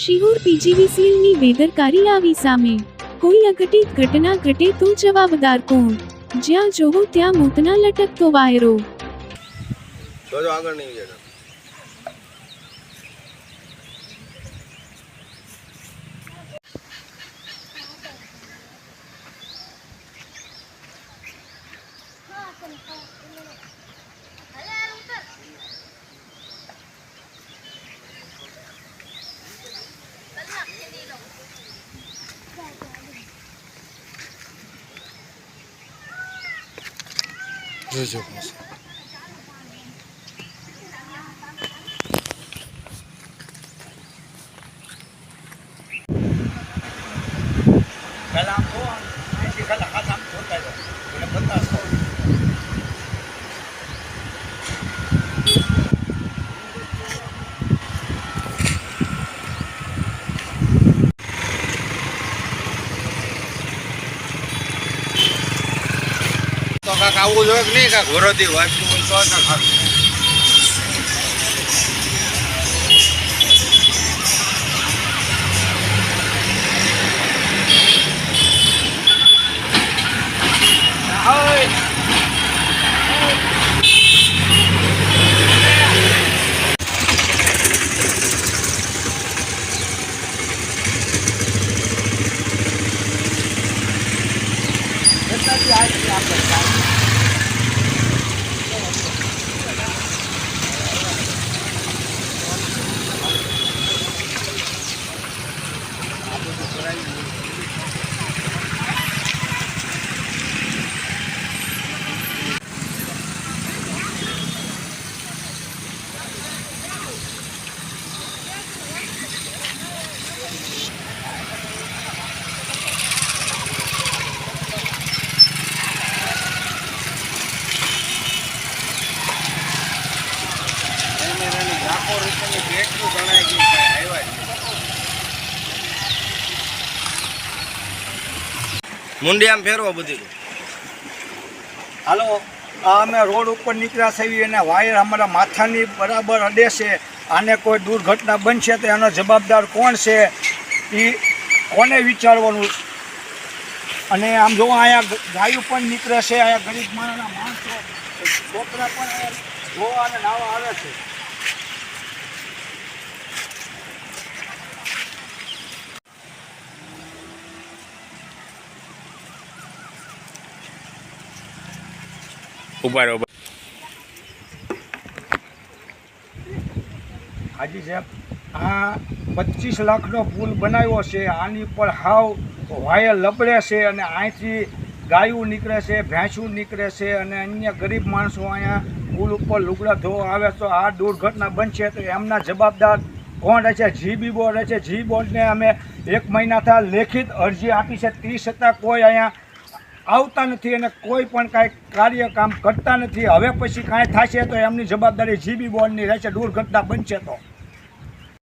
શિહોર પીજીવીસીએલની બેદરકારી આવી સામે। કોઈ અઘટિત ઘટના ઘટે તો જવાબદાર કોણ? જ્યાં જોવો ત્યાં મોતના લટકતો વાયરો। આગળ નહીં જતા। જોજો પહેલા આમ તો અહીંથી પહેલા હાથ આમ ધોતા જાઓ એટલે બતાવો। તો કાંક આવું જોઈએ કે નહીં, કાંક વરોધી વાંચવું હોય તો કાંક સારું। मुंडी आम फेरवा बधी। हालो अमे रोड पर निकळ्या छीए अने वायर अमारा माथानी बराबर अडे छे। आने कोई दुर्घटना बनशे तो एनो जवाबदार कोण छे ई कोने विचारवानुं। अने आम जो आया गायो पण निकळे छे, आया गरीब माणसना माणसो छोकरा पण जोवा अने नावा आवे छे। हाजी साहब आ 25 लाखनो पुल बनाव्यो छे। आनी पर हाव वायर लबड़े छे अने आहींथी गायूं निकळे छे, भैंसूं निकळे छे अने अन्य गरीब माणसो अहींया पुल उपर लुगड़ा धोवा आवे तो आ दुर्घटना बनशे तो एमना जवाबदार कोण रहेशे? GB board रहेशे। जी बोर्डने अमे 1 महीना थया लेखित अरजी आपी छे, ती छतां कोई अहींया आवता नहीं अने कोई पण कांई कार्य काम करता नहीं। हवे पछी कांई थशे तो एमनी जवाबदारी जीबी बोर्डनी रहेशे। दुर्घटना बनशे तो